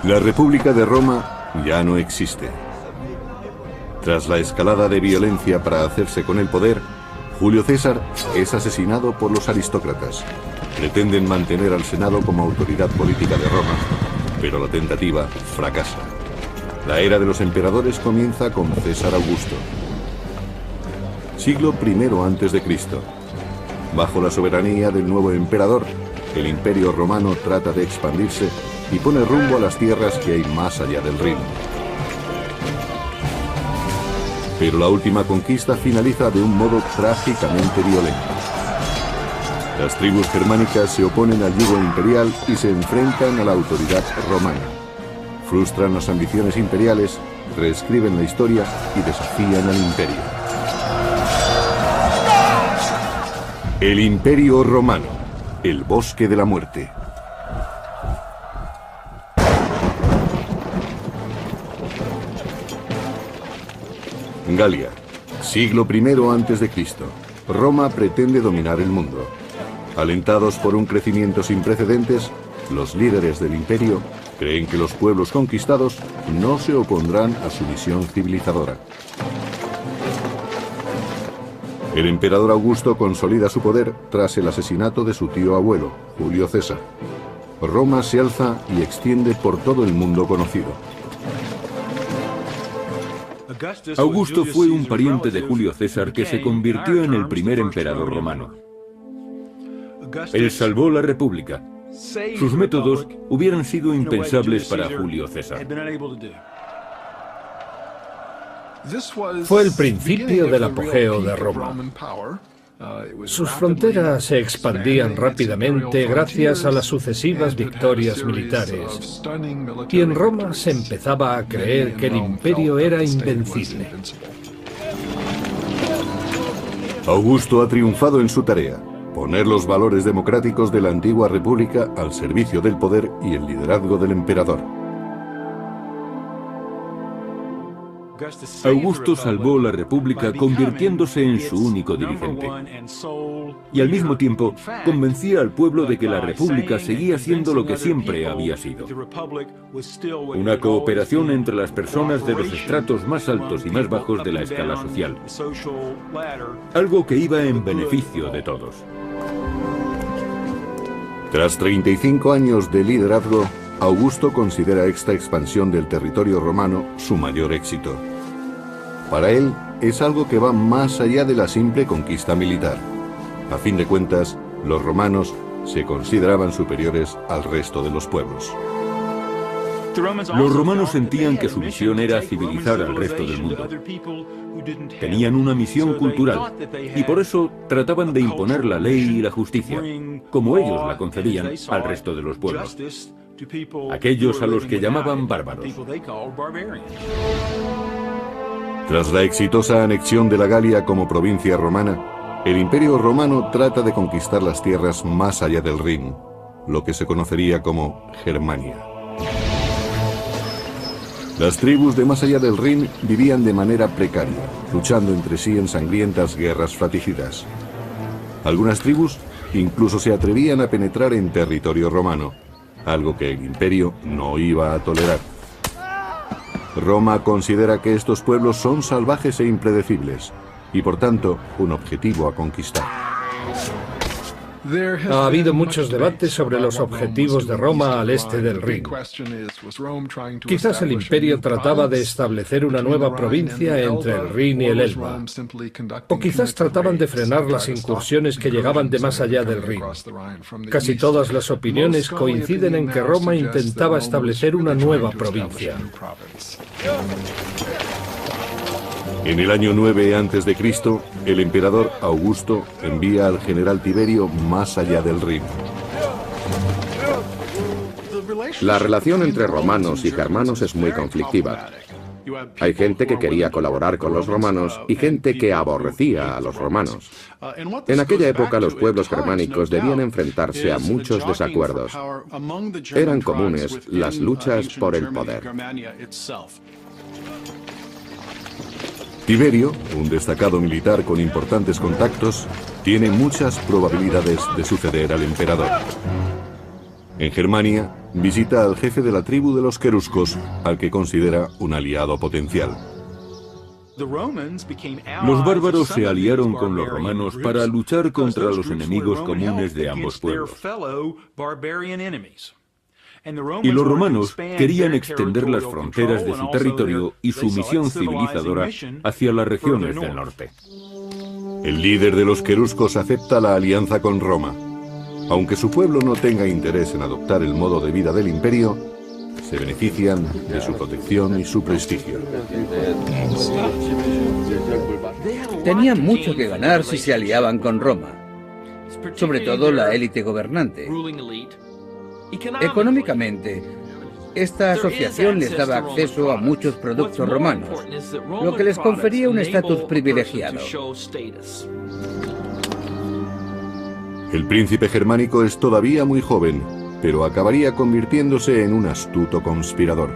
La República de Roma ya no existe. Tras la escalada de violencia para hacerse con el poder, Julio César es asesinado por los aristócratas. Pretenden mantener al Senado como autoridad política de Roma, pero la tentativa fracasa. La era de los emperadores comienza con César Augusto. Siglo I a.C. Bajo la soberanía del nuevo emperador, el Imperio Romano trata de expandirse y pone rumbo a las tierras que hay más allá del Rin. Pero la última conquista finaliza de un modo trágicamente violento. Las tribus germánicas se oponen al yugo imperial y se enfrentan a la autoridad romana. Frustran las ambiciones imperiales, reescriben la historia y desafían al imperio. El Imperio Romano, el bosque de la muerte. Galia, siglo I a.C. Roma pretende dominar el mundo. Alentados por un crecimiento sin precedentes, los líderes del imperio creen que los pueblos conquistados no se opondrán a su misión civilizadora. El emperador Augusto consolida su poder tras el asesinato de su tío abuelo, Julio César. Roma se alza y extiende por todo el mundo conocido. Augusto fue un pariente de Julio César que se convirtió en el primer emperador romano. Él salvó la República. Sus métodos hubieran sido impensables para Julio César. Fue el principio del apogeo de Roma. Sus fronteras se expandían rápidamente gracias a las sucesivas victorias militares, y en Roma se empezaba a creer que el imperio era invencible. Augusto ha triunfado en su tarea: poner los valores democráticos de la antigua república al servicio del poder y el liderazgo del emperador. Augusto salvó la República convirtiéndose en su único dirigente. Y al mismo tiempo convencía al pueblo de que la República seguía siendo lo que siempre había sido: una cooperación entre las personas de los estratos más altos y más bajos de la escala social. Algo que iba en beneficio de todos. Tras 35 años de liderazgo, Augusto considera esta expansión del territorio romano su mayor éxito. Para él, es algo que va más allá de la simple conquista militar. A fin de cuentas, los romanos se consideraban superiores al resto de los pueblos. Los romanos sentían que su misión era civilizar al resto del mundo. Tenían una misión cultural y por eso trataban de imponer la ley y la justicia, como ellos la concebían, al resto de los pueblos. Aquellos a los que llamaban bárbaros. Tras la exitosa anexión de la Galia como provincia romana, el Imperio Romano trata de conquistar las tierras más allá del Rin, lo que se conocería como Germania. Las tribus de más allá del Rin vivían de manera precaria, luchando entre sí en sangrientas guerras fratricidas. Algunas tribus incluso se atrevían a penetrar en territorio romano, algo que el imperio no iba a tolerar. Roma considera que estos pueblos son salvajes e impredecibles, y por tanto, un objetivo a conquistar. Ha habido muchos debates sobre los objetivos de Roma al este del Rin. Quizás el imperio trataba de establecer una nueva provincia entre el Rin y el Elba. O quizás trataban de frenar las incursiones que llegaban de más allá del Rin. Casi todas las opiniones coinciden en que Roma intentaba establecer una nueva provincia. En el año 9 a.C., el emperador Augusto envía al general Tiberio más allá del Rin. La relación entre romanos y germanos es muy conflictiva. Hay gente que quería colaborar con los romanos y gente que aborrecía a los romanos. En aquella época los pueblos germánicos debían enfrentarse a muchos desacuerdos. Eran comunes las luchas por el poder. Tiberio, un destacado militar con importantes contactos, tiene muchas probabilidades de suceder al emperador. En Germania, visita al jefe de la tribu de los queruscos, al que considera un aliado potencial. Los bárbaros se aliaron con los romanos para luchar contra los enemigos comunes de ambos pueblos. Y los romanos querían extender las fronteras de su territorio y su misión civilizadora hacia las regiones del norte. El líder de los queruscos acepta la alianza con Roma. Aunque su pueblo no tenga interés en adoptar el modo de vida del imperio, se benefician de su protección y su prestigio. Tenían mucho que ganar si se aliaban con Roma, sobre todo la élite gobernante. Económicamente, esta asociación les daba acceso a muchos productos romanos, lo que les confería un estatus privilegiado. El príncipe germánico es todavía muy joven, pero acabaría convirtiéndose en un astuto conspirador.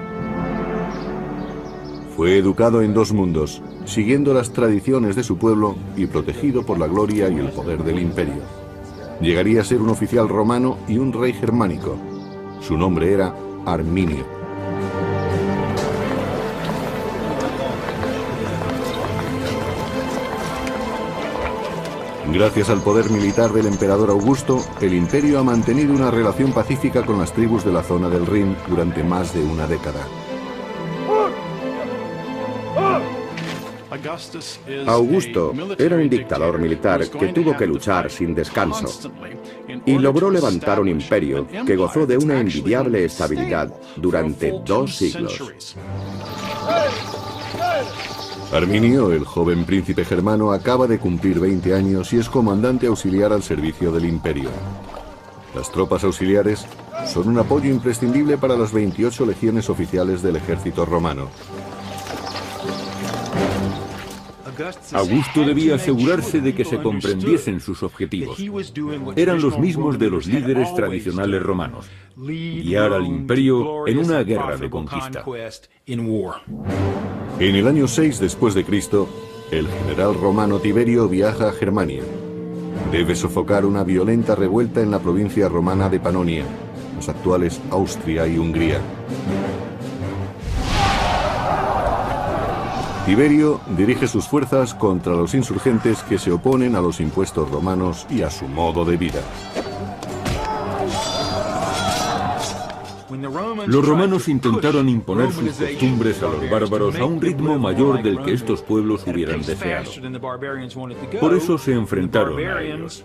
Fue educado en dos mundos, siguiendo las tradiciones de su pueblo y protegido por la gloria y el poder del imperio. Llegaría a ser un oficial romano y un rey germánico. Su nombre era Arminio. Gracias al poder militar del emperador Augusto, el imperio ha mantenido una relación pacífica con las tribus de la zona del Rin durante más de una década. Augusto era un dictador militar que tuvo que luchar sin descanso y logró levantar un imperio que gozó de una envidiable estabilidad durante 2 siglos. Arminio, el joven príncipe germano, acaba de cumplir 20 años y es comandante auxiliar al servicio del imperio. Las tropas auxiliares son un apoyo imprescindible para las 28 legiones oficiales del ejército romano. Augusto debía asegurarse de que se comprendiesen sus objetivos. Eran los mismos de los líderes tradicionales romanos: guiar al imperio en una guerra de conquista. En el año 6 después de Cristo, el general romano Tiberio viaja a Germania. Debe sofocar una violenta revuelta en la provincia romana de Panonia, las actuales Austria y Hungría. Tiberio dirige sus fuerzas contra los insurgentes que se oponen a los impuestos romanos y a su modo de vida. Los romanos intentaron imponer sus costumbres a los bárbaros a un ritmo mayor del que estos pueblos hubieran deseado. Por eso se enfrentaron a ellos.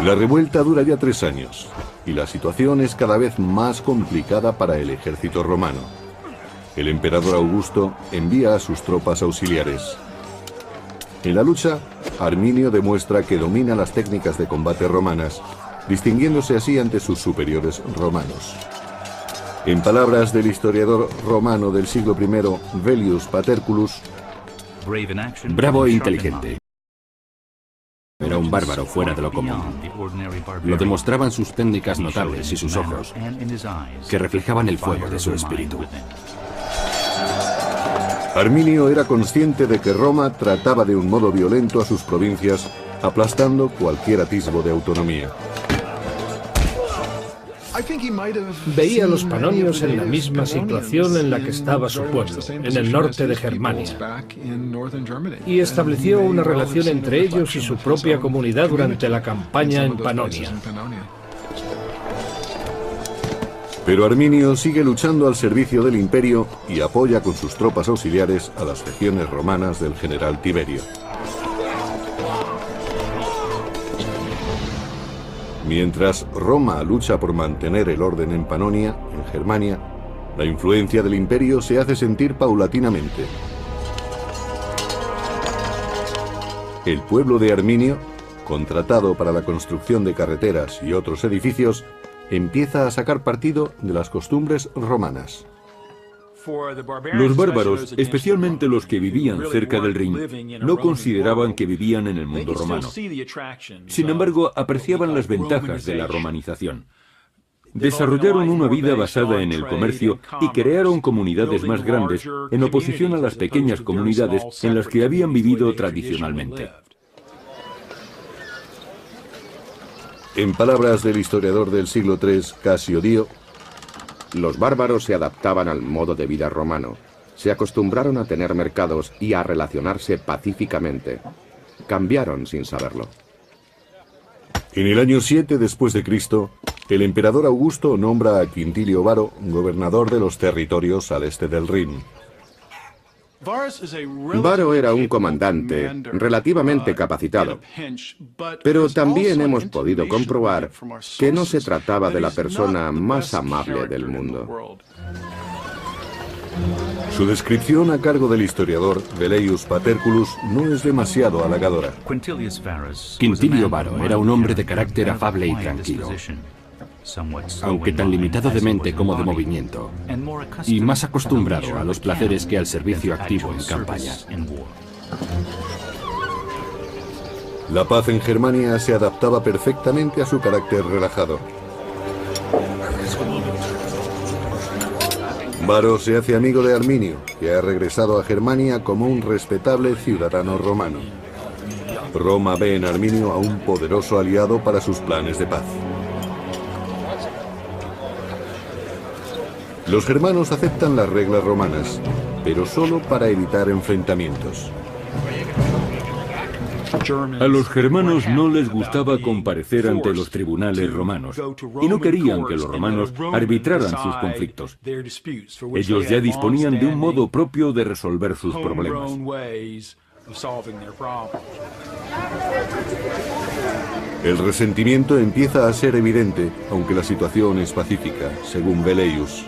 La revuelta dura ya 3 años, y la situación es cada vez más complicada para el ejército romano. El emperador Augusto envía a sus tropas auxiliares. En la lucha, Arminio demuestra que domina las técnicas de combate romanas, distinguiéndose así ante sus superiores romanos. En palabras del historiador romano del siglo I, Velius Paterculus, bravo e inteligente. Era un bárbaro fuera de lo común. Lo demostraban sus técnicas notables y sus ojos, que reflejaban el fuego de su espíritu. Arminio era consciente de que Roma trataba de un modo violento a sus provincias, aplastando cualquier atisbo de autonomía. Veía a los panonios en la misma situación en la que estaba su pueblo, en el norte de Germania, y estableció una relación entre ellos y su propia comunidad durante la campaña en Panonia. Pero Arminio sigue luchando al servicio del imperio y apoya con sus tropas auxiliares a las legiones romanas del general Tiberio. Mientras Roma lucha por mantener el orden en Panonia, en Germania, la influencia del imperio se hace sentir paulatinamente. El pueblo de Arminio, contratado para la construcción de carreteras y otros edificios, empieza a sacar partido de las costumbres romanas. Los bárbaros, especialmente los que vivían cerca del Rin, no consideraban que vivían en el mundo romano. Sin embargo, apreciaban las ventajas de la romanización. Desarrollaron una vida basada en el comercio y crearon comunidades más grandes en oposición a las pequeñas comunidades en las que habían vivido tradicionalmente. En palabras del historiador del siglo III, Casio Dio, los bárbaros se adaptaban al modo de vida romano, se acostumbraron a tener mercados y a relacionarse pacíficamente. Cambiaron sin saberlo. En el año 7 después de Cristo, el emperador Augusto nombra a Quintilio Varo gobernador de los territorios al este del Rin. Varo era un comandante relativamente capacitado, pero también hemos podido comprobar que no se trataba de la persona más amable del mundo. Su descripción a cargo del historiador Velleius Paterculus no es demasiado halagadora. Quintilio Varo era un hombre de carácter afable y tranquilo, aunque tan limitado de mente como de movimiento, y más acostumbrado a los placeres que al servicio activo en campaña. La paz en Germania se adaptaba perfectamente a su carácter relajado. Varo se hace amigo de Arminio, que ha regresado a Germania como un respetable ciudadano romano. Roma ve en Arminio a un poderoso aliado para sus planes de paz. Los germanos aceptan las reglas romanas, pero solo para evitar enfrentamientos. A los germanos no les gustaba comparecer ante los tribunales romanos y no querían que los romanos arbitraran sus conflictos. Ellos ya disponían de un modo propio de resolver sus problemas. El resentimiento empieza a ser evidente, aunque la situación es pacífica, según Velleius.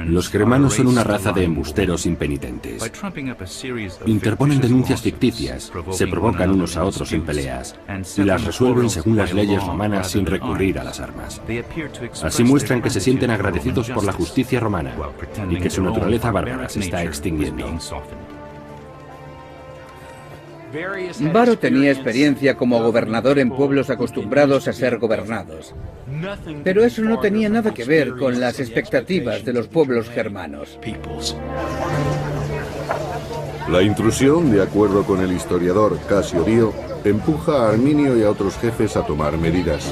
Los germanos son una raza de embusteros impenitentes. Interponen denuncias ficticias, se provocan unos a otros en peleas y las resuelven según las leyes romanas sin recurrir a las armas. Así muestran que se sienten agradecidos por la justicia romana y que su naturaleza bárbara se está extinguiendo. Varo tenía experiencia como gobernador en pueblos acostumbrados a ser gobernados. Pero eso no tenía nada que ver con las expectativas de los pueblos germanos. La intrusión, de acuerdo con el historiador Casio Dio, empuja a Arminio y a otros jefes a tomar medidas.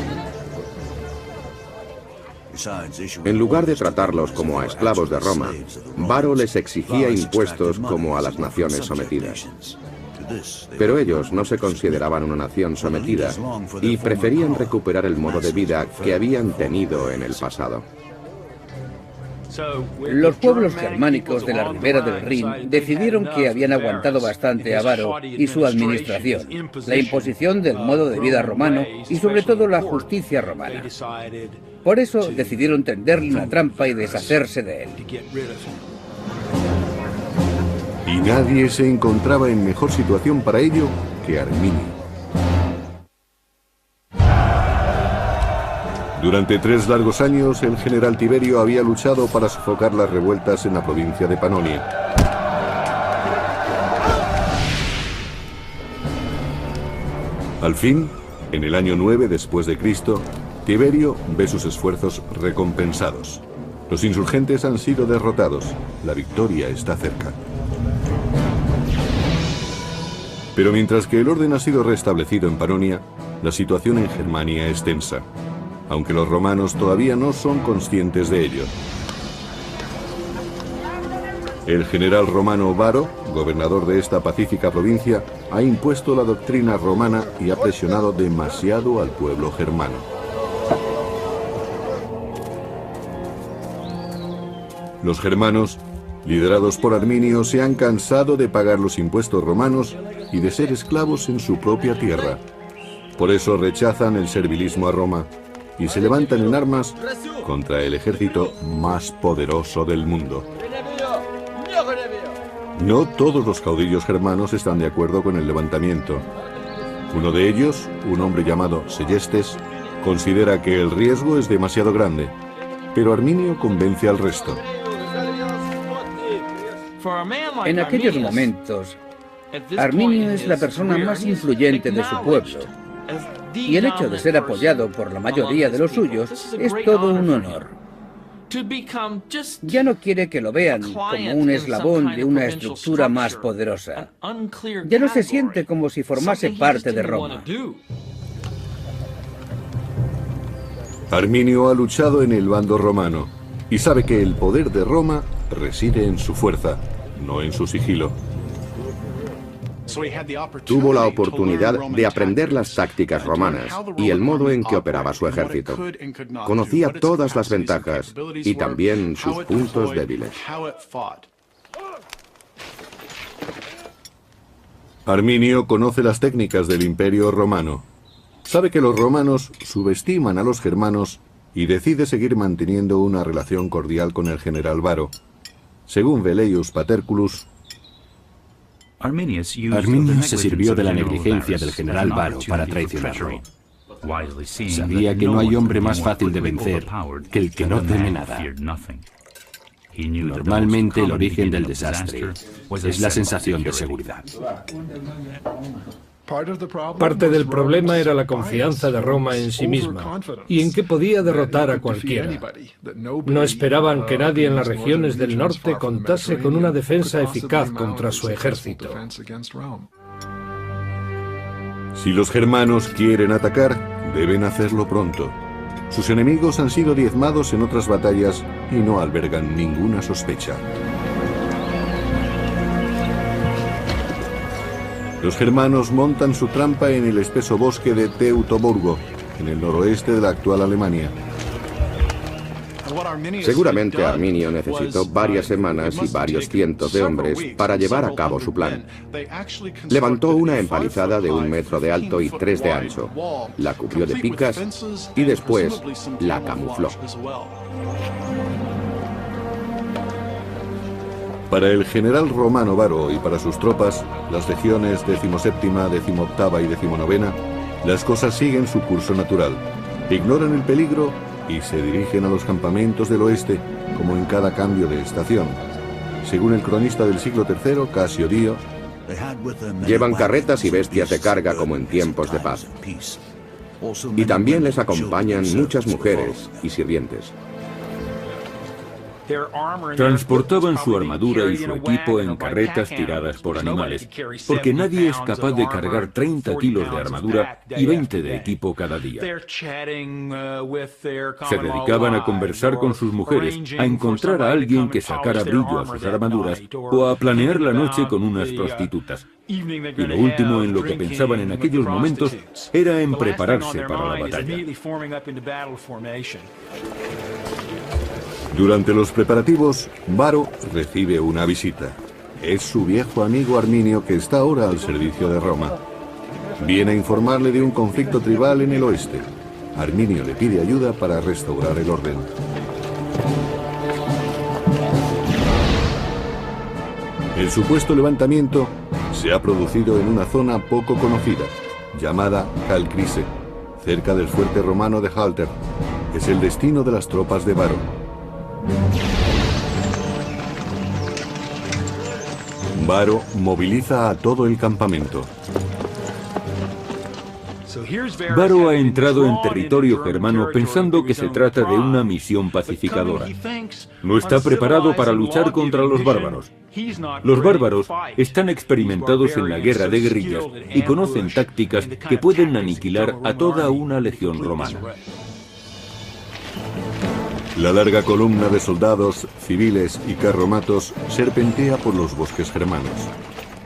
En lugar de tratarlos como a esclavos de Roma, Varo les exigía impuestos como a las naciones sometidas. Pero ellos no se consideraban una nación sometida y preferían recuperar el modo de vida que habían tenido en el pasado. Los pueblos germánicos de la ribera del Rin decidieron que habían aguantado bastante a Varo y su administración, la imposición del modo de vida romano y sobre todo la justicia romana. Por eso decidieron tenderle una trampa y deshacerse de él. Y nadie se encontraba en mejor situación para ello que Arminio. Durante 3 largos años, el general Tiberio había luchado para sofocar las revueltas en la provincia de Panonia. Al fin, en el año 9 después de Cristo, Tiberio ve sus esfuerzos recompensados. Los insurgentes han sido derrotados. La victoria está cerca. Pero mientras que el orden ha sido restablecido en Panonia, la situación en Germania es tensa, aunque los romanos todavía no son conscientes de ello. El general romano Varo, gobernador de esta pacífica provincia, ha impuesto la doctrina romana y ha presionado demasiado al pueblo germano. Los germanos, liderados por Arminio, se han cansado de pagar los impuestos romanos y de ser esclavos en su propia tierra. Por eso rechazan el servilismo a Roma y se levantan en armas contra el ejército más poderoso del mundo. No todos los caudillos germanos están de acuerdo con el levantamiento. Uno de ellos, un hombre llamado Sellestes, considera que el riesgo es demasiado grande, pero Arminio convence al resto. En aquellos momentos, Arminio es la persona más influyente de su pueblo, y el hecho de ser apoyado por la mayoría de los suyos es todo un honor. Ya no quiere que lo vean como un eslabón de una estructura más poderosa. Ya no se siente como si formase parte de Roma. Arminio ha luchado en el bando romano y sabe que el poder de Roma reside en su fuerza, no en su sigilo. Tuvo la oportunidad de aprender las tácticas romanas y el modo en que operaba su ejército. Conocía todas las ventajas y también sus puntos débiles. Arminio conoce las técnicas del Imperio Romano. Sabe que los romanos subestiman a los germanos y decide seguir manteniendo una relación cordial con el general Varo. Según Velleius Paterculus, Arminio se sirvió de la negligencia del general Varo para traicionarlo. Sabía que no hay hombre más fácil de vencer que el que no teme nada. Normalmente el origen del desastre es la sensación de seguridad. Parte del problema era la confianza de Roma en sí misma y en que podía derrotar a cualquiera. No esperaban que nadie en las regiones del norte contase con una defensa eficaz contra su ejército. si los germanos quieren atacar, deben hacerlo pronto. Sus enemigos han sido diezmados en otras batallas y no albergan ninguna sospecha. Los germanos montan su trampa en el espeso bosque de Teutoburgo, en el noroeste de la actual Alemania. Seguramente Arminio necesitó varias semanas y varios cientos de hombres para llevar a cabo su plan. Levantó una empalizada de 1 metro de alto y 3 de ancho, la cubrió de picas y después la camufló. Para el general romano Varo y para sus tropas, las legiones 17ª, 18ª y 19ª, las cosas siguen su curso natural. Ignoran el peligro y se dirigen a los campamentos del oeste, como en cada cambio de estación. Según el cronista del siglo III, Casio Dio, llevan carretas y bestias de carga como en tiempos de paz. Y también les acompañan muchas mujeres y sirvientes. Transportaban su armadura y su equipo en carretas tiradas por animales, porque nadie es capaz de cargar 30 kilos de armadura y 20 de equipo cada día. Se dedicaban a conversar con sus mujeres, a encontrar a alguien que sacara brillo a sus armaduras o a planear la noche con unas prostitutas. Y lo último en lo que pensaban en aquellos momentos era en prepararse para la batalla. Durante los preparativos, Varo recibe una visita. Es su viejo amigo Arminio, que está ahora al servicio de Roma. Viene a informarle de un conflicto tribal en el oeste. Arminio le pide ayuda para restaurar el orden. El supuesto levantamiento se ha producido en una zona poco conocida, llamada Calcrise, cerca del fuerte romano de Halter. Es el destino de las tropas de Varo. Varo moviliza a todo el campamento. Varo ha entrado en territorio germano pensando que se trata de una misión pacificadora. No está preparado para luchar contra los bárbaros. Los bárbaros están experimentados en la guerra de guerrillas y conocen tácticas que pueden aniquilar a toda una legión romana. La larga columna de soldados, civiles y carromatos serpentea por los bosques germanos.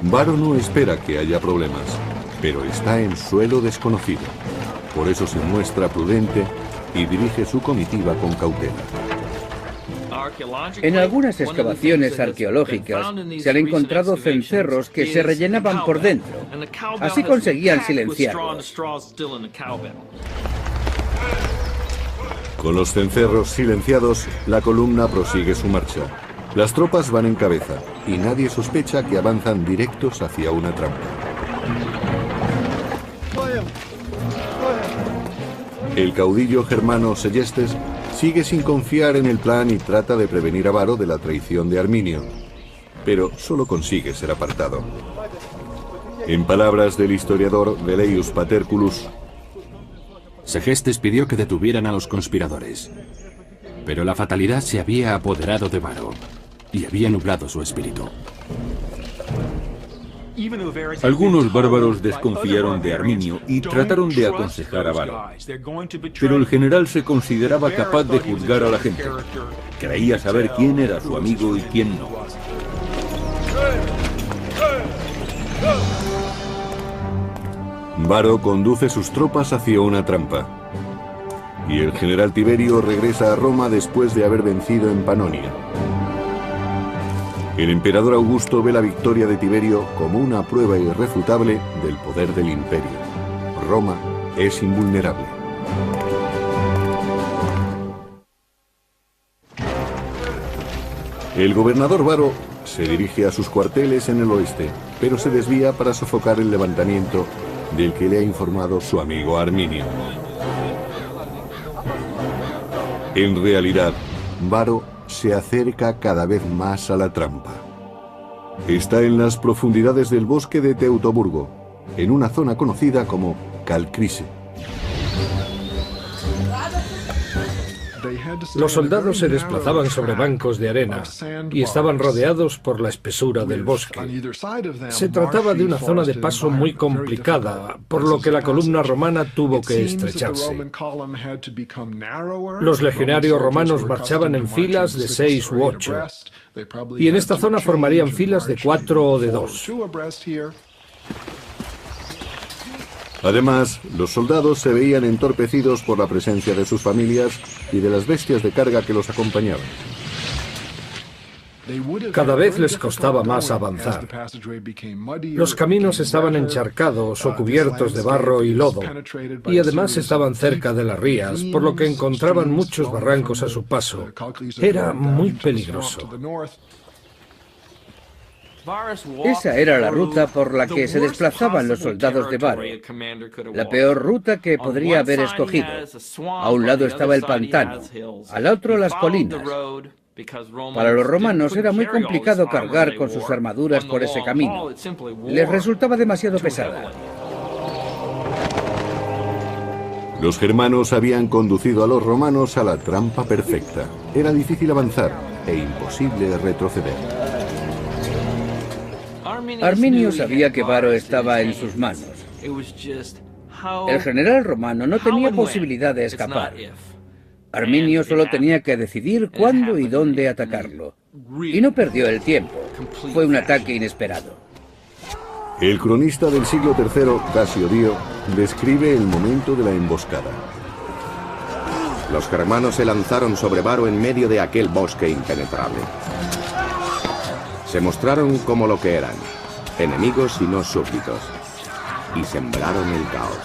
Varo no espera que haya problemas, pero está en suelo desconocido. Por eso se muestra prudente y dirige su comitiva con cautela. En algunas excavaciones arqueológicas se han encontrado cencerros que se rellenaban por dentro. Así conseguían silenciarlos. Con los cencerros silenciados, la columna prosigue su marcha. Las tropas van en cabeza y nadie sospecha que avanzan directos hacia una trampa. El caudillo germano Sellestes sigue sin confiar en el plan y trata de prevenir a Varo de la traición de Arminio, pero solo consigue ser apartado. En palabras del historiador Velleius Paterculus, Segestes pidió que detuvieran a los conspiradores, pero la fatalidad se había apoderado de Varo y había nublado su espíritu. Algunos bárbaros desconfiaron de Arminio y trataron de aconsejar a Varo. Pero el general se consideraba capaz de juzgar a la gente. Creía saber quién era su amigo y quién no. Varo conduce sus tropas hacia una trampa. Y el general Tiberio regresa a Roma después de haber vencido en Panonia. El emperador Augusto ve la victoria de Tiberio como una prueba irrefutable del poder del imperio. Roma es invulnerable. El gobernador Varo se dirige a sus cuarteles en el oeste, pero se desvía para sofocar el levantamiento del que le ha informado su amigo Arminio. En realidad, Varo se acerca cada vez más a la trampa. Está en las profundidades del bosque de Teutoburgo, en una zona conocida como Calcrise. Los soldados se desplazaban sobre bancos de arena y estaban rodeados por la espesura del bosque. Se trataba de una zona de paso muy complicada, por lo que la columna romana tuvo que estrecharse. Los legionarios romanos marchaban en filas de 6 u 8, y en esta zona formarían filas de 4 o de 2. Además, los soldados se veían entorpecidos por la presencia de sus familias y de las bestias de carga que los acompañaban. Cada vez les costaba más avanzar. Los caminos estaban encharcados o cubiertos de barro y lodo, y además estaban cerca de las rías, por lo que encontraban muchos barrancos a su paso. Era muy peligroso. Esa era la ruta por la que se desplazaban los soldados de Varo. La peor ruta que podría haber escogido. A un lado estaba el pantano, al otro las colinas. Para los romanos era muy complicado cargar con sus armaduras por ese camino. Les resultaba demasiado pesada. Los germanos habían conducido a los romanos a la trampa perfecta. Era difícil avanzar e imposible retroceder. Arminio sabía que Varo estaba en sus manos. El general romano no tenía posibilidad de escapar. Arminio solo tenía que decidir cuándo y dónde atacarlo. Y no perdió el tiempo. Fue un ataque inesperado. El cronista del siglo III, Casio Dio, describe el momento de la emboscada. Los germanos se lanzaron sobre Varo en medio de aquel bosque impenetrable. Se mostraron como lo que eran, enemigos y no súbditos, y sembraron el caos.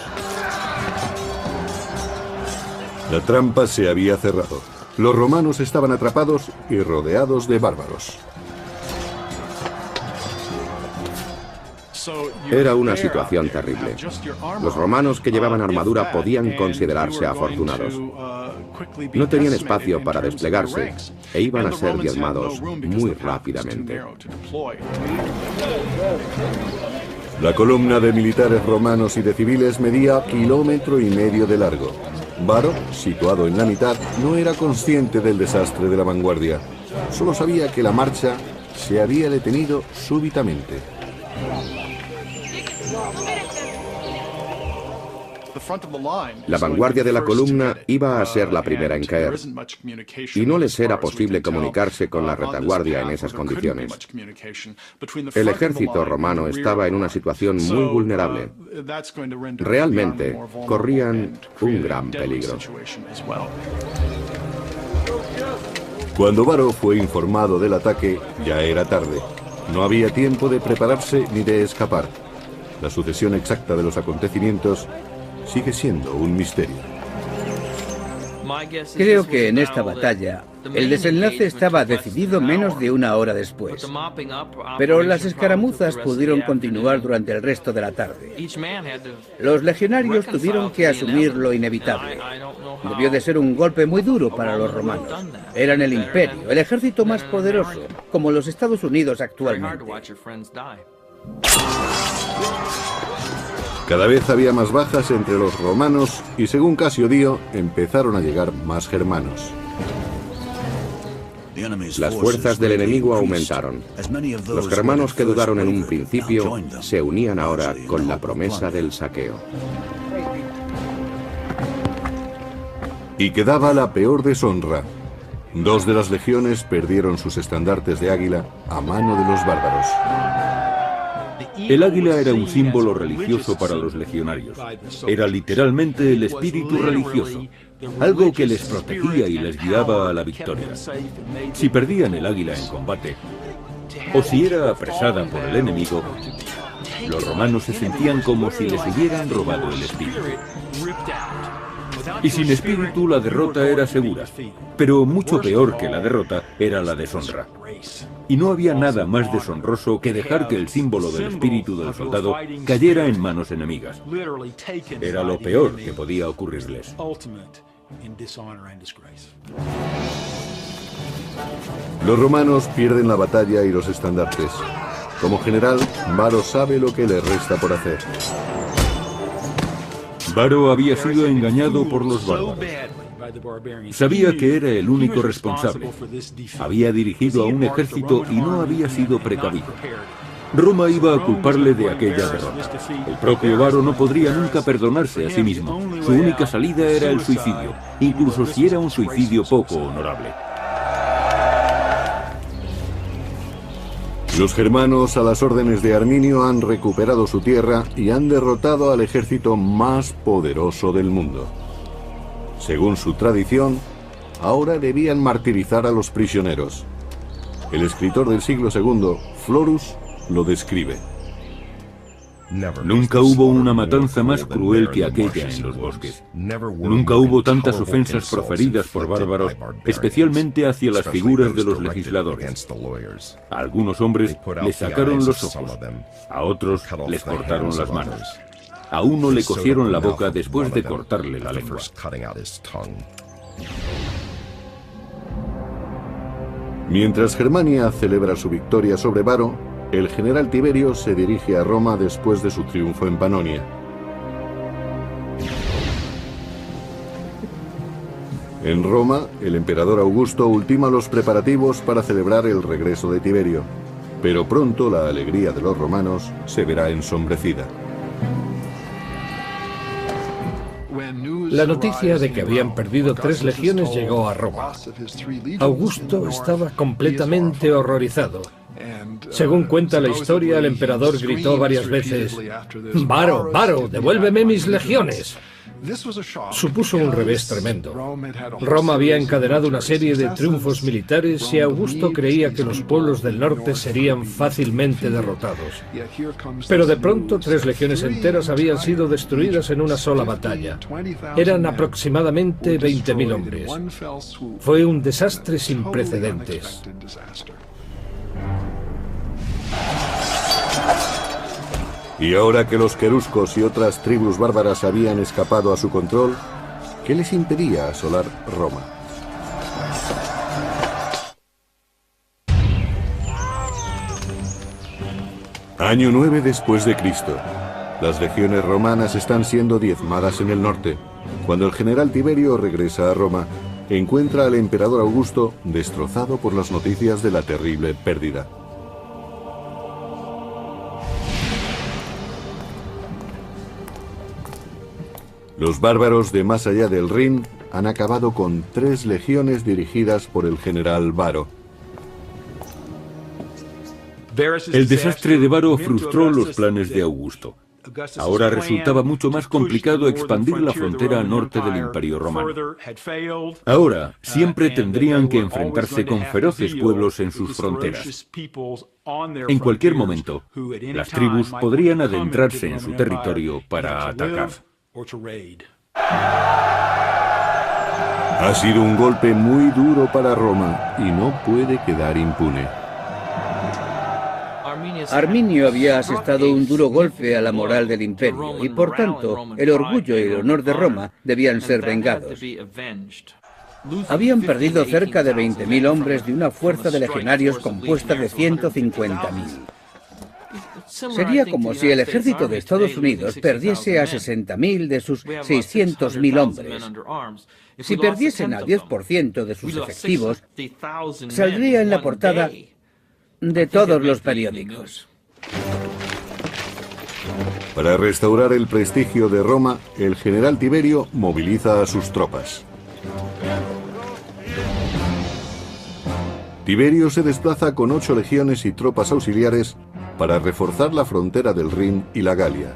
La trampa se había cerrado. Los romanos estaban atrapados y rodeados de bárbaros. Era una situación terrible. Los romanos que llevaban armadura podían considerarse afortunados. No tenían espacio para desplegarse e iban a ser diezmados muy rápidamente. La columna de militares romanos y de civiles medía 1,5 kilómetros de largo. Varo, situado en la mitad, no era consciente del desastre de la vanguardia. Solo sabía que la marcha se había detenido súbitamente. La vanguardia de la columna iba a ser la primera en caer, y no les era posible comunicarse con la retaguardia en esas condiciones. El ejército romano estaba en una situación muy vulnerable. Realmente corrían un gran peligro. Cuando Varo fue informado del ataque, ya era tarde. No había tiempo de prepararse ni de escapar. La sucesión exacta de los acontecimientos sigue siendo un misterio. Creo que en esta batalla el desenlace estaba decidido menos de una hora después, pero las escaramuzas pudieron continuar durante el resto de la tarde. Los legionarios tuvieron que asumir lo inevitable. Debió de ser un golpe muy duro para los romanos. Eran el imperio, el ejército más poderoso, como los Estados Unidos actualmente. Cada vez había más bajas entre los romanos y, según Casio Dio, empezaron a llegar más germanos. Las fuerzas del enemigo aumentaron. Los germanos que dudaron en un principio se unían ahora con la promesa del saqueo. Y quedaba la peor deshonra. 2 de las legiones perdieron sus estandartes de águila a mano de los bárbaros. El águila era un símbolo religioso para los legionarios. Era literalmente el espíritu religioso, algo que les protegía y les guiaba a la victoria. Si perdían el águila en combate, o si era apresada por el enemigo, los romanos se sentían como si les hubieran robado el espíritu. Y sin espíritu la derrota era segura, pero mucho peor que la derrota era la deshonra. Y no había nada más deshonroso que dejar que el símbolo del espíritu del soldado cayera en manos enemigas. Era lo peor que podía ocurrirles. Los romanos pierden la batalla y los estandartes. Como general, Varo sabe lo que le resta por hacer. Varo había sido engañado por los bárbaros. Sabía que era el único responsable. Había dirigido a un ejército y no había sido precavido. Roma iba a culparle de aquella derrota. El propio Varo no podría nunca perdonarse a sí mismo. Su única salida era el suicidio, incluso si era un suicidio poco honorable. Los germanos, a las órdenes de Arminio, han recuperado su tierra y han derrotado al ejército más poderoso del mundo. Según su tradición, ahora debían martirizar a los prisioneros. El escritor del siglo II, Florus, lo describe. Nunca hubo una matanza más cruel que aquella en los bosques. Nunca hubo tantas ofensas proferidas por bárbaros, especialmente hacia las figuras de los legisladores. A algunos hombres les sacaron los ojos, a otros les cortaron las manos. A uno le cosieron la boca después de cortarle la lengua. Mientras Germania celebra su victoria sobre Varo, el general Tiberio se dirige a Roma después de su triunfo en Panonia. En Roma, el emperador Augusto ultima los preparativos para celebrar el regreso de Tiberio, pero pronto la alegría de los romanos se verá ensombrecida. La noticia de que habían perdido 3 legiones llegó a Roma. Augusto estaba completamente horrorizado. Según cuenta la historia, el emperador gritó varias veces: «Varo, Varo, devuélveme mis legiones». Supuso un revés tremendo. Roma había encadenado una serie de triunfos militares y Augusto creía que los pueblos del norte serían fácilmente derrotados. Pero de pronto 3 legiones enteras habían sido destruidas en una sola batalla. Eran aproximadamente 20.000 hombres. Fue un desastre sin precedentes. Y ahora que los queruscos y otras tribus bárbaras habían escapado a su control, ¿qué les impedía asolar Roma? Año 9 después de Cristo. Las legiones romanas están siendo diezmadas en el norte. Cuando el general Tiberio regresa a Roma, encuentra al emperador Augusto destrozado por las noticias de la terrible pérdida. Los bárbaros de más allá del Rin han acabado con 3 legiones dirigidas por el general Varo. El desastre de Varo frustró los planes de Augusto. Ahora resultaba mucho más complicado expandir la frontera norte del Imperio Romano. Ahora siempre tendrían que enfrentarse con feroces pueblos en sus fronteras. En cualquier momento, las tribus podrían adentrarse en su territorio para atacar. Ha sido un golpe muy duro para Roma y no puede quedar impune. Arminio había asestado un duro golpe a la moral del imperio y, por tanto, el orgullo y el honor de Roma debían ser vengados. Habían perdido cerca de 20.000 hombres de una fuerza de legionarios compuesta de 150.000. Sería como si el ejército de Estados Unidos perdiese a 60.000 de sus 600.000 hombres. Si perdiesen al 10% de sus efectivos, saldría en la portada de todos los periódicos. Para restaurar el prestigio de Roma, el general Tiberio moviliza a sus tropas. Tiberio se desplaza con 8 legiones y tropas auxiliares para reforzar la frontera del Rin y la Galia.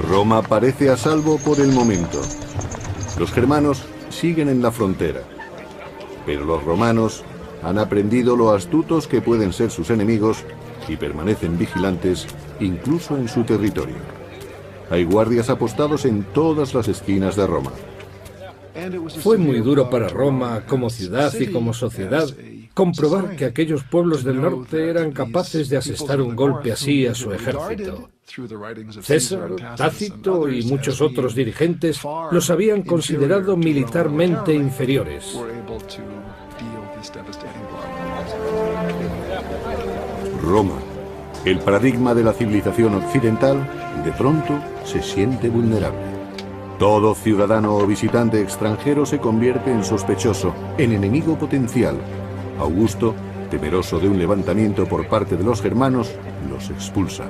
Roma parece a salvo por el momento. Los germanos siguen en la frontera, pero los romanos han aprendido lo astutos que pueden ser sus enemigos y permanecen vigilantes incluso en su territorio. Hay guardias apostados en todas las esquinas de Roma. Fue muy duro para Roma como ciudad y como sociedad comprobar que aquellos pueblos del norte eran capaces de asestar un golpe así a su ejército. César, Tácito y muchos otros dirigentes los habían considerado militarmente inferiores. Roma, el paradigma de la civilización occidental, de pronto se siente vulnerable. Todo ciudadano o visitante extranjero se convierte en sospechoso, en enemigo potencial. Augusto, temeroso de un levantamiento por parte de los germanos, los expulsa.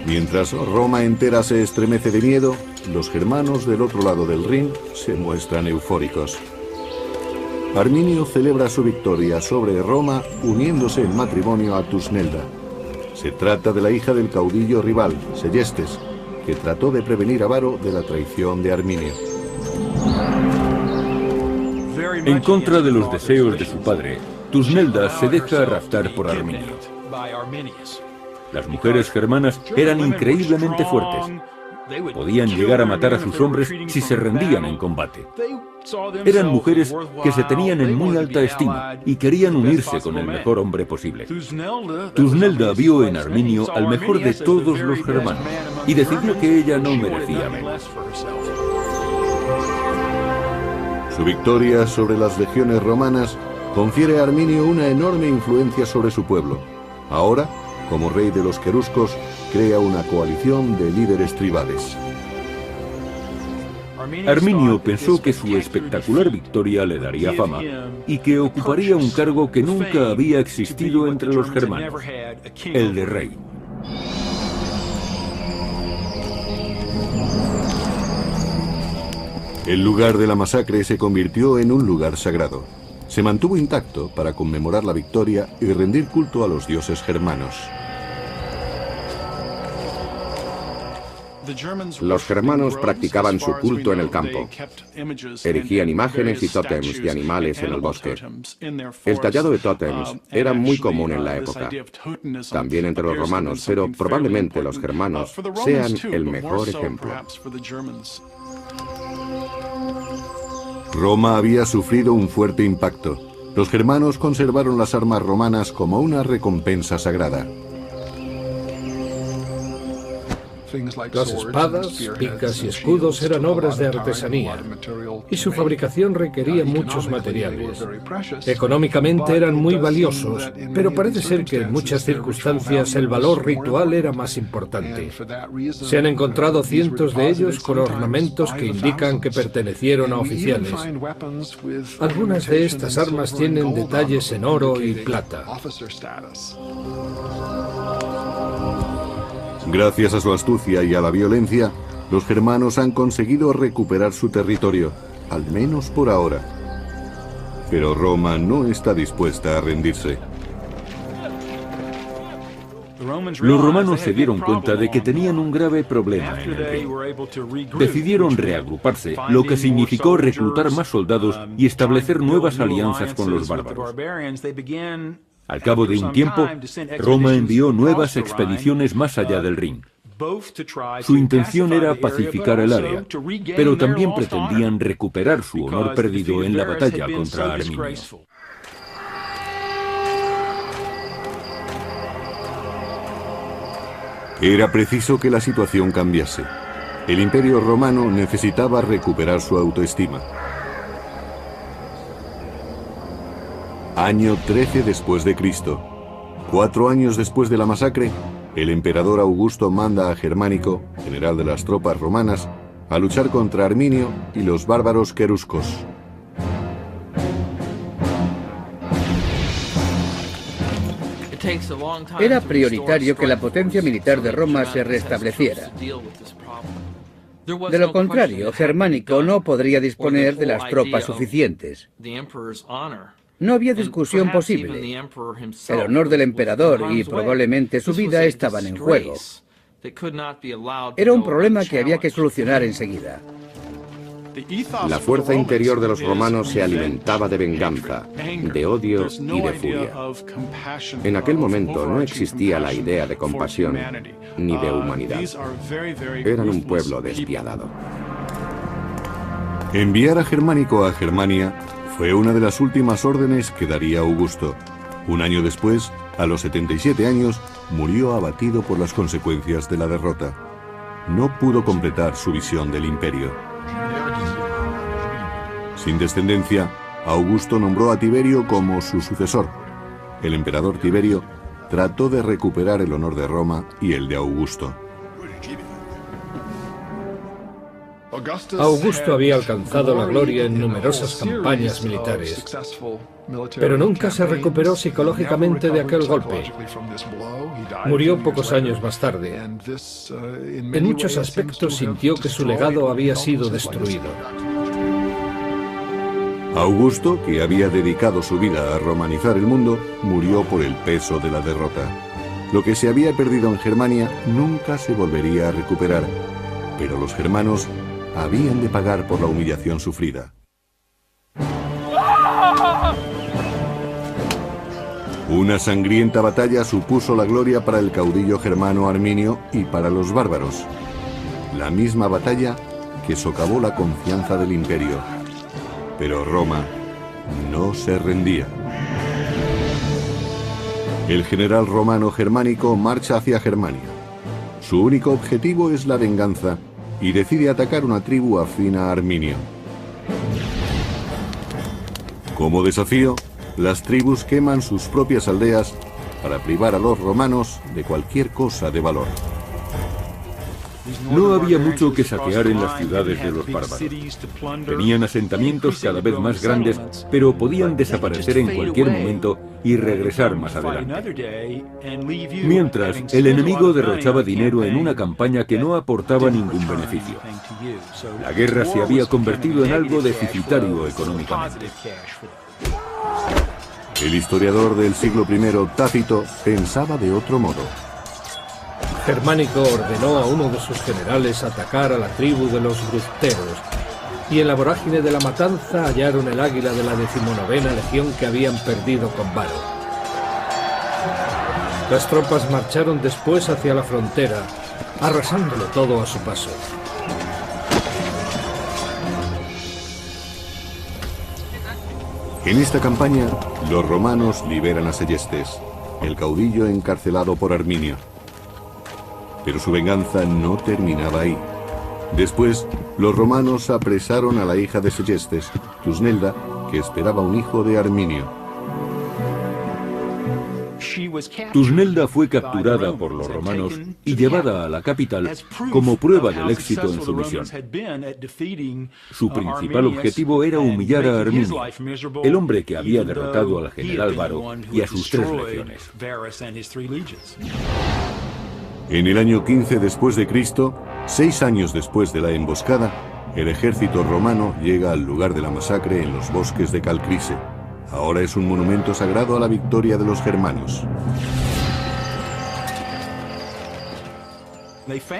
Mientras Roma entera se estremece de miedo, los germanos del otro lado del Rin se muestran eufóricos. Arminio celebra su victoria sobre Roma uniéndose en matrimonio a Tusnelda. Se trata de la hija del caudillo rival, Seyestes, que trató de prevenir a Varo de la traición de Arminio. En contra de los deseos de su padre, Tusnelda se deja raptar por Arminio. Las mujeres germanas eran increíblemente fuertes. Podían llegar a matar a sus hombres si se rendían en combate. Eran mujeres que se tenían en muy alta estima y querían unirse con el mejor hombre posible. Tusnelda vio en Arminio al mejor de todos los germanos y decidió que ella no merecía menos. Su victoria sobre las legiones romanas confiere a Arminio una enorme influencia sobre su pueblo. Ahora, como rey de los queruscos, crea una coalición de líderes tribales. Arminio pensó que su espectacular victoria le daría fama y que ocuparía un cargo que nunca había existido entre los germanos, el de rey. El lugar de la masacre se convirtió en un lugar sagrado. Se mantuvo intacto para conmemorar la victoria y rendir culto a los dioses germanos. Los germanos practicaban su culto en el campo. Erigían imágenes y tótems de animales en el bosque. El tallado de tótems era muy común en la época, también entre los romanos, pero probablemente los germanos sean el mejor ejemplo. Roma había sufrido un fuerte impacto. Los germanos conservaron las armas romanas como una recompensa sagrada. Las espadas, picas y escudos eran obras de artesanía, y su fabricación requería muchos materiales. Económicamente eran muy valiosos, pero parece ser que en muchas circunstancias el valor ritual era más importante. Se han encontrado cientos de ellos con ornamentos que indican que pertenecieron a oficiales. Algunas de estas armas tienen detalles en oro y plata. Gracias a su astucia y a la violencia, los germanos han conseguido recuperar su territorio, al menos por ahora. Pero Roma no está dispuesta a rendirse. Los romanos se dieron cuenta de que tenían un grave problema en el Rin. Decidieron reagruparse, lo que significó reclutar más soldados y establecer nuevas alianzas con los bárbaros. Al cabo de un tiempo, Roma envió nuevas expediciones más allá del Rin. Su intención era pacificar el área, pero también pretendían recuperar su honor perdido en la batalla contra Arminio. Era preciso que la situación cambiase. El Imperio Romano necesitaba recuperar su autoestima. Año 13 después de Cristo. 4 años después de la masacre, el emperador Augusto manda a Germánico, general de las tropas romanas, a luchar contra Arminio y los bárbaros queruscos. Era prioritario que la potencia militar de Roma se restableciera. De lo contrario, Germánico no podría disponer de las tropas suficientes. No había discusión posible. El honor del emperador y probablemente su vida estaban en juego. Era un problema que había que solucionar enseguida. La fuerza interior de los romanos se alimentaba de venganza, de odio y de furia. En aquel momento no existía la idea de compasión ni de humanidad. Eran un pueblo despiadado. Enviar a Germánico a Germania fue una de las últimas órdenes que daría Augusto. Un año después, a los 77 años, murió abatido por las consecuencias de la derrota. No pudo completar su visión del imperio. Sin descendencia, Augusto nombró a Tiberio como su sucesor. El emperador Tiberio trató de recuperar el honor de Roma y el de Augusto. Augusto había alcanzado la gloria en numerosas campañas militares, pero nunca se recuperó psicológicamente de aquel golpe. Murió pocos años más tarde. En muchos aspectos sintió que su legado había sido destruido. Augusto, que había dedicado su vida a romanizar el mundo, murió por el peso de la derrota. Lo que se había perdido en Germania nunca se volvería a recuperar, pero los germanos habían de pagar por la humillación sufrida. Una sangrienta batalla supuso la gloria para el caudillo germano Arminio y para los bárbaros. La misma batalla que socavó la confianza del imperio. Pero Roma no se rendía. El general romano Germánico marcha hacia Germania. Su único objetivo es la venganza y decide atacar una tribu afín a Arminio. Como desafío, las tribus queman sus propias aldeas para privar a los romanos de cualquier cosa de valor. No había mucho que saquear en las ciudades de los bárbaros. Tenían asentamientos cada vez más grandes, pero podían desaparecer en cualquier momento y regresar más adelante. Mientras, el enemigo derrochaba dinero en una campaña que no aportaba ningún beneficio. La guerra se había convertido en algo deficitario económicamente. El historiador del siglo I, Tácito, pensaba de otro modo. Germánico ordenó a uno de sus generales atacar a la tribu de los brusteros, y en la vorágine de la matanza hallaron el águila de la 19ª legión que habían perdido con Varo. Las tropas marcharon después hacia la frontera, arrasándolo todo a su paso. En esta campaña, los romanos liberan a Seyestes, el caudillo encarcelado por Arminio. Pero su venganza no terminaba ahí. Después, los romanos apresaron a la hija de Seyestes, Tusnelda, que esperaba un hijo de Arminio. Tusnelda fue capturada por los romanos y llevada a la capital como prueba del éxito en su misión. Su principal objetivo era humillar a Arminio, el hombre que había derrotado al general Varo y a sus 3 legiones. En el año 15 después de Cristo, 6 años después de la emboscada, el ejército romano llega al lugar de la masacre en los bosques de Calcrise. Ahora es un monumento sagrado a la victoria de los germanos.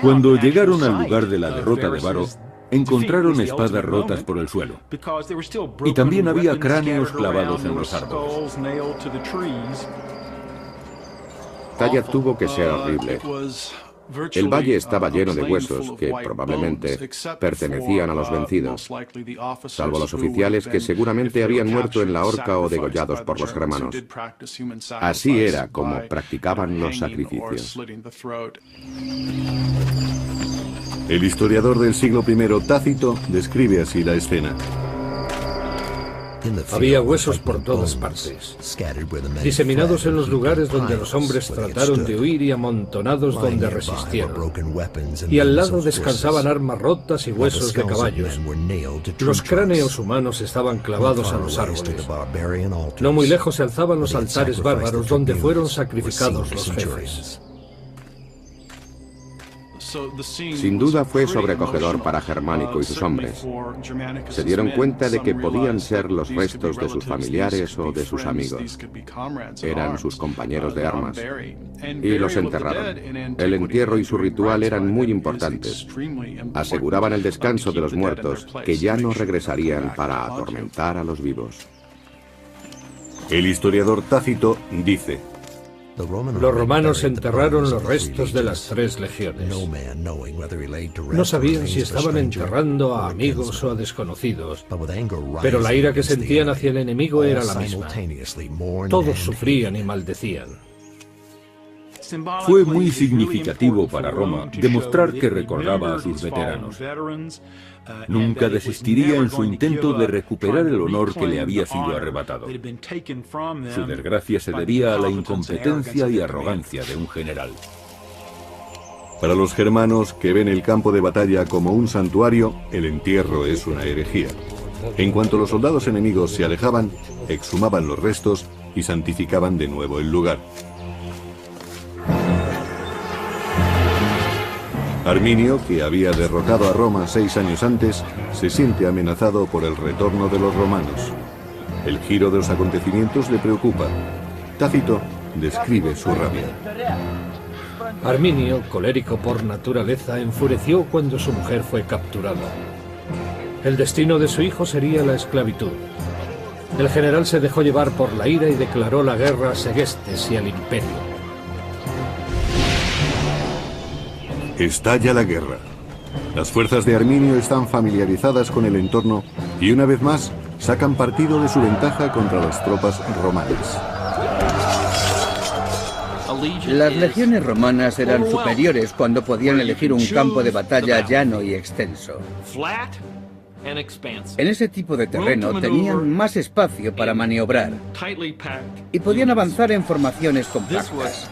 Cuando llegaron al lugar de la derrota de Varo, encontraron espadas rotas por el suelo. Y también había cráneos clavados en los árboles. Talla tuvo que ser horrible. El valle estaba lleno de huesos que probablemente pertenecían a los vencidos, salvo los oficiales que seguramente habían muerto en la horca o degollados por los germanos. Así era como practicaban los sacrificios. El historiador del siglo I, Tácito, describe así la escena. Había huesos por todas partes, diseminados en los lugares donde los hombres trataron de huir y amontonados donde resistieron. Y al lado descansaban armas rotas y huesos de caballos. Los cráneos humanos estaban clavados a los árboles. No muy lejos se alzaban los altares bárbaros donde fueron sacrificados los jefes. Sin duda fue sobrecogedor para Germánico y sus hombres. Se dieron cuenta de que podían ser los restos de sus familiares o de sus amigos. Eran sus compañeros de armas. Y los enterraron. El entierro y su ritual eran muy importantes. Aseguraban el descanso de los muertos, que ya no regresarían para atormentar a los vivos. El historiador Tácito dice: los romanos enterraron los restos de las 3 legiones. No sabían si estaban enterrando a amigos o a desconocidos, pero la ira que sentían hacia el enemigo era la misma. Todos sufrían y maldecían. Fue muy significativo para Roma demostrar que recordaba a sus veteranos. Nunca desistiría en su intento de recuperar el honor que le había sido arrebatado. Su desgracia se debía a la incompetencia y arrogancia de un general. Para los germanos, que ven el campo de batalla como un santuario, el entierro es una herejía. En cuanto los soldados enemigos se alejaban, exhumaban los restos y santificaban de nuevo el lugar. Arminio, que había derrotado a Roma 6 años antes, se siente amenazado por el retorno de los romanos. El giro de los acontecimientos le preocupa. Tácito describe su rabia. Arminio, colérico por naturaleza, enfureció cuando su mujer fue capturada. El destino de su hijo sería la esclavitud. El general se dejó llevar por la ira y declaró la guerra a Segestes y al imperio. Estalla la guerra. Las fuerzas de Arminio están familiarizadas con el entorno y una vez más sacan partido de su ventaja contra las tropas romanas. Las legiones romanas eran superiores cuando podían elegir un campo de batalla llano y extenso. En ese tipo de terreno tenían más espacio para maniobrar y podían avanzar en formaciones compactas.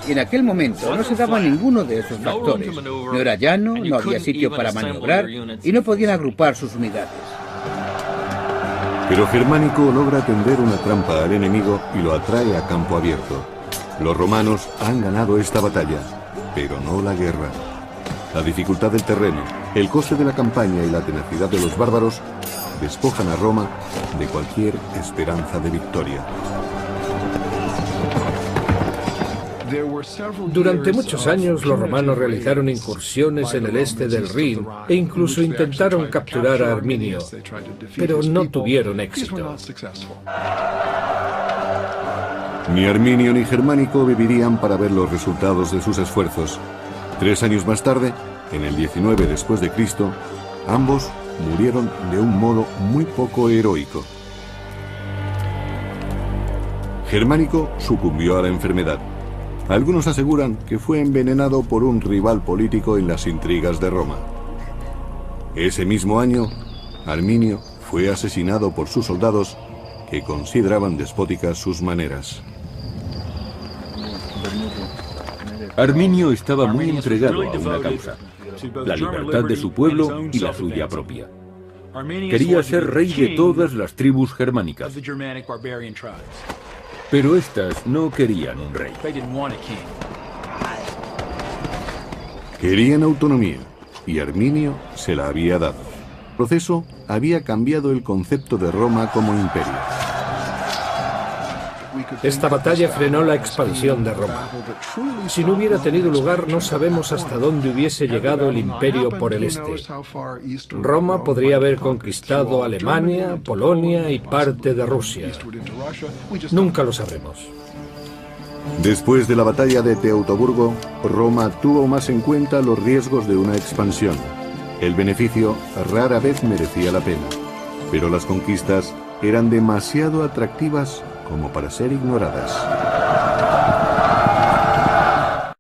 Y en aquel momento no se daba ninguno de esos factores. No era llano, no había sitio para maniobrar y no podían agrupar sus unidades. Pero Germánico logra tender una trampa al enemigo y lo atrae a campo abierto. Los romanos han ganado esta batalla, pero no la guerra. La dificultad del terreno, el coste de la campaña y la tenacidad de los bárbaros despojan a Roma de cualquier esperanza de victoria. Durante muchos años los romanos realizaron incursiones en el este del Rin e incluso intentaron capturar a Arminio, pero no tuvieron éxito. Ni Arminio ni Germánico vivirían para ver los resultados de sus esfuerzos. 3 años más tarde, en el 19 después de Cristo, ambos murieron de un modo muy poco heroico. Germánico sucumbió a la enfermedad. Algunos aseguran que fue envenenado por un rival político en las intrigas de Roma. Ese mismo año, Arminio fue asesinado por sus soldados que consideraban despóticas sus maneras. Arminio estaba muy entregado a una causa, la libertad de su pueblo y la suya propia. Quería ser rey de todas las tribus germánicas. Pero estas no querían un rey. Querían autonomía, y Arminio se la había dado. El proceso había cambiado el concepto de Roma como imperio. Esta batalla frenó la expansión de Roma. Si no hubiera tenido lugar, no sabemos hasta dónde hubiese llegado el imperio por el este. Roma podría haber conquistado Alemania, Polonia y parte de Rusia. Nunca lo sabremos. Después de la batalla de Teutoburgo, Roma tuvo más en cuenta los riesgos de una expansión. El beneficio rara vez merecía la pena, pero las conquistas eran demasiado atractivas como para ser ignoradas.